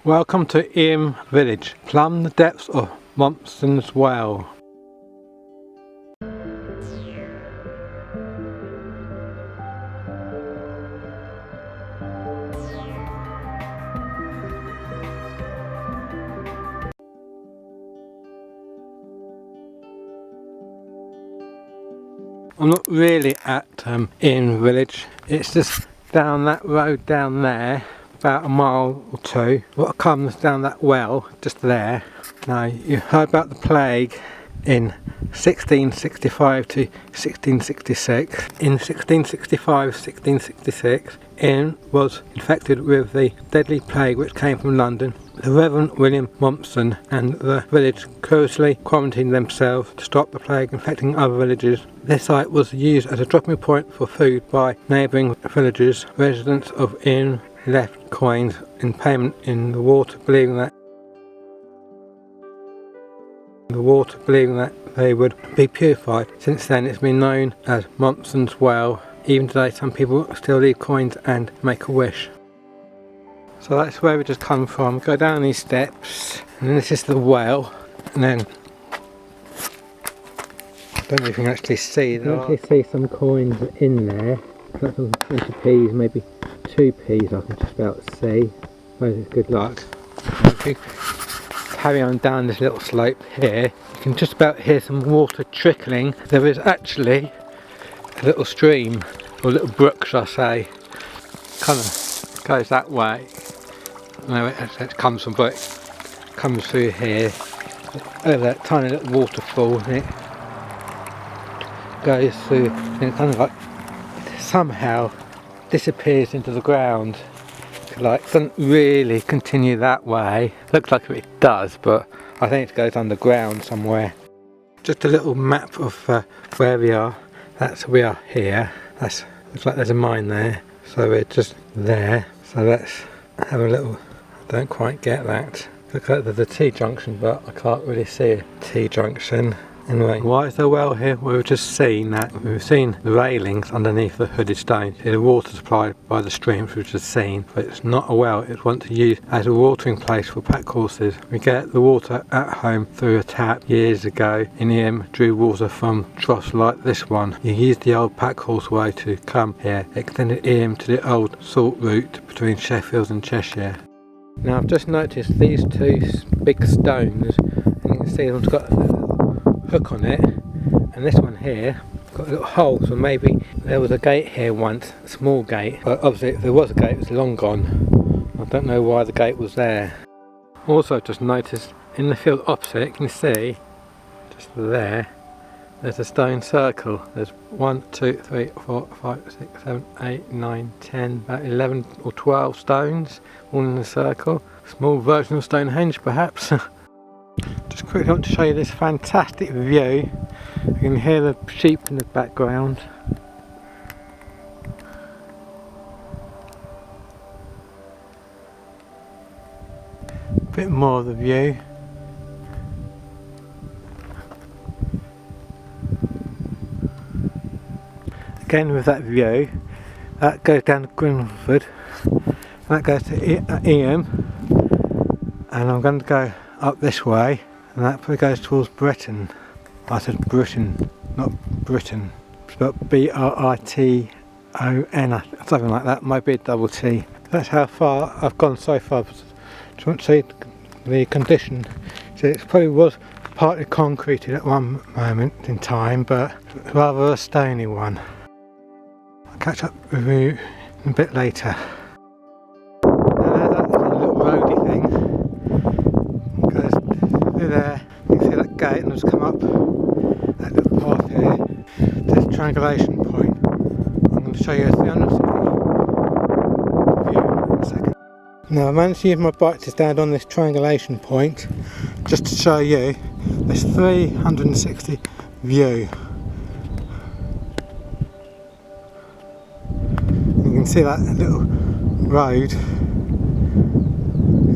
Welcome to Eyam village. Plumb the depths of Mompesson's well. I'm not really at Eyam village, it's just down that road down there, about a mile or two. What comes down that well, just there. Now, you heard about the plague in 1665 to 1666. In 1665-1666, Eyam was infected with the deadly plague which came from London. The Reverend William Mompesson and the village curiously quarantined themselves to stop the plague infecting other villages. This site was used as a dropping point for food by neighbouring villages. Residents of Eyam left coins in payment in the water, believing that they would be purified. Since then it's been known as Mompesson's well. Even today some people still leave coins and make a wish. So that's where we just come from. Go down these steps and then this is the well, and then I don't know if you can actually see that. You can actually see some coins in there. Like some 20p's, maybe 2p's I can just about see. Well, good luck. If you carry on down this little slope here, you can just about hear some water trickling. There is actually a little stream, or a little brook shall I say, kind of goes that way. No, it comes from Brook, comes through here, over that tiny little waterfall, and it goes through, and it kind of like somehow disappears into the ground. Like, doesn't really continue that way. Looks like it does, but I think it goes underground somewhere. Just a little map of where we are. We are here. Looks like there's a mine there, so we're just there. So let's have a little. I don't quite get that. Looks like there's a T-junction, but I can't really see a T-junction. Anyway, why is there a well here? We've just seen that. We've seen the railings underneath the hooded stone. See the water supplied by the streams we've just seen, but it's not a well. It's one to use as a watering place for pack horses. We get the water at home through a tap. Years ago in Eyam, drew water from troughs like this one. You used the old pack horse way to come here. It extended Eyam to the old salt route between Sheffield and Cheshire. Now I've just noticed these two big stones, and you can see them's got a hook on it, and this one here got a little hole, so maybe there was a gate here once, a small gate, but obviously if there was a gate it was long gone. I don't know why the gate was there. Also just noticed in the field opposite, you can see just there's a stone circle. There's 1, 2, 3, 4, 5, 6, 7, 8, 9, 10, about 11 or 12 stones all in a circle. Small version of Stonehenge perhaps. Just quickly want to show you this fantastic view. You can hear the sheep in the background. A bit more of the view. Again with that view, that goes down to Grimford, that goes to Eyam, and I'm going to go up this way, and that probably goes towards Britain. I said Britain, not Britain. It's spelled B-R-I-T-O-N, something like that, might be a double T. That's how far I've gone so far. Do you want to see the condition? So it probably was partly concreted at one moment in time, but rather a stony one. I'll catch up with you a bit later. Now that's a little roady thing. Through there, you can see that gate, and just come up that little path here to this Triangulation Point. I'm going to show you a 360 view in a second. Now I managed to use my bike to stand on this Triangulation Point just to show you this 360 view. You can see that little road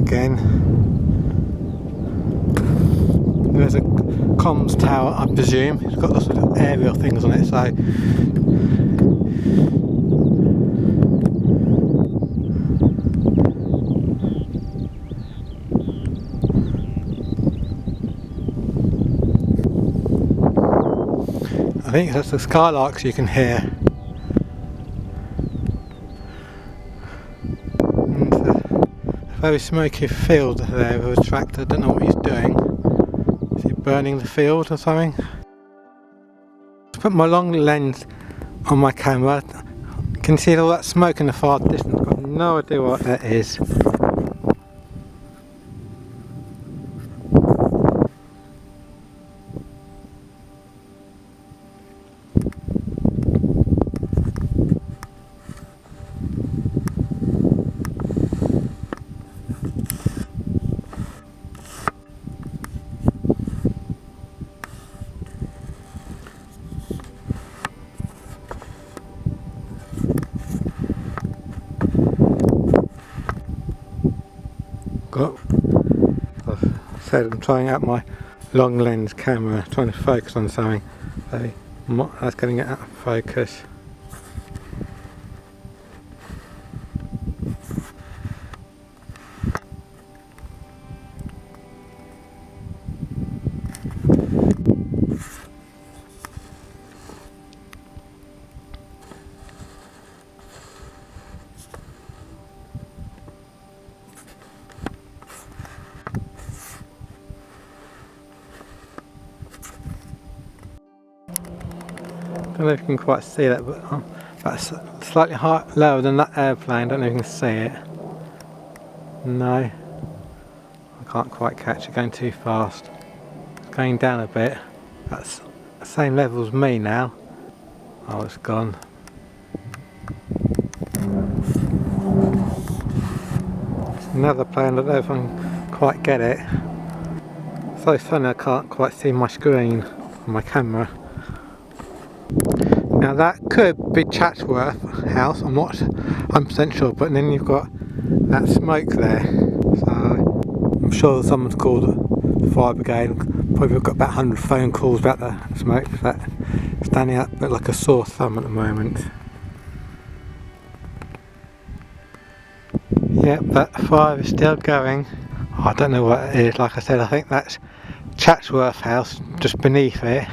again. There's a comms tower, I presume. It's got lots of little aerial things on it, so I think that's the skylarks you can hear. And a very smoky field there with a tractor. I don't know what he's doing. Is he burning the field or something? I put my long lens on my camera. Can you see all that smoke in the far distance? I've got no idea what that is. I've said I'm trying out my long lens camera, trying to focus on something. So that's getting it out of focus. I don't know if you can quite see that, but that's slightly lower than that airplane. I don't know if you can see it. No, I can't quite catch it, going too fast. It's going down a bit. That's the same level as me now. Oh, it's gone. It's another plane, I don't know if I can quite get it. It's so funny I can't quite see my screen on my camera. Now that could be Chatsworth house, I'm not 100% sure, but then you've got that smoke there. So I'm sure someone's called the fire brigade. Probably got about 100 phone calls about the smoke. That standing up look like a sore thumb at the moment. Yep, that fire is still going. Oh, I don't know what it is. Like I said, I think that's Chatsworth house just beneath it.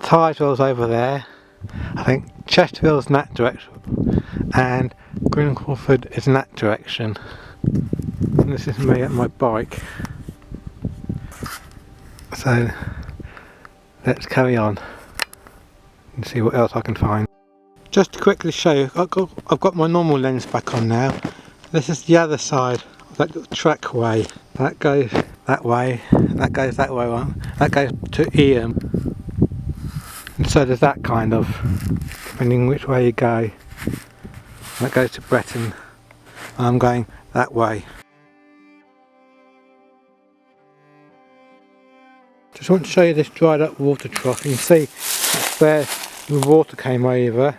Tidewell's over there. I think Chesterfield's in that direction and Grindelwald is in that direction. And this is me at my bike. So let's carry on and see what else I can find. Just to quickly show you, I've got my normal lens back on now. This is the other side of that little trackway. That goes that way, that goes that way, that goes to Eyam. And so does that kind of, depending which way you go. That goes to Breton. I'm going that way. Just want to show you this dried up water trough. You can see that's where the water came over.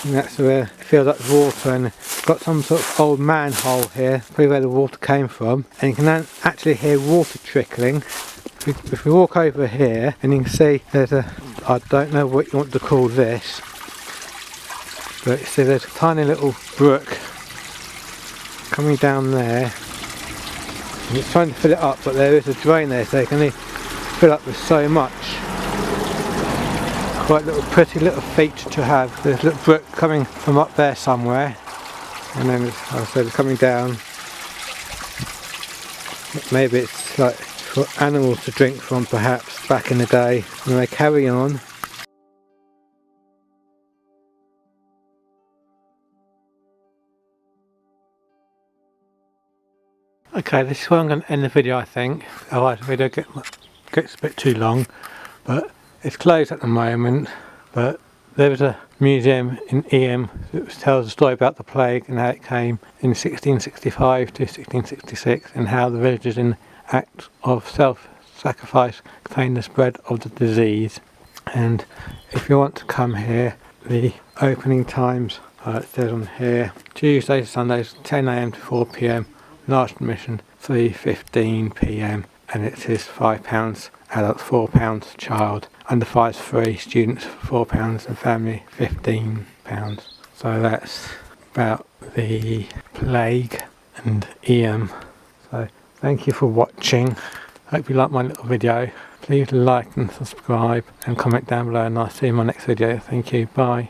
And that's where it fills up with water, and it's got some sort of old manhole here, probably where the water came from. And you can actually hear water trickling. If we walk over here, and you can see there's a, I don't know what you want to call this, but you see there's a tiny little brook coming down there, and it's trying to fill it up, but there is a drain there, so you can only fill up with so much. Quite a little pretty little feature to have. There's a little brook coming from up there somewhere, and then as I said, it's coming down. Maybe it's like for animals to drink from, perhaps, back in the day. And they carry on. Okay, this is where I'm going to end the video, I think. Otherwise the video gets a bit too long, but it's closed at the moment. But there was a museum in Eyam that tells a story about the plague and how it came in 1665 to 1666, and how the villagers in act of self-sacrifice contained the spread of the disease. And if you want to come here, the opening times it says on here, Tuesdays to Sundays 10 AM to 4 PM, large admission 3:15 PM, and it is £5 adult, £4 child, under 5 free, students £4 and family £15. So that's about the plague and Eyam. So thank you for watching. Hope you like my little video. please like and subscribe and comment down below, and I'll see you in my next video. Thank you, bye.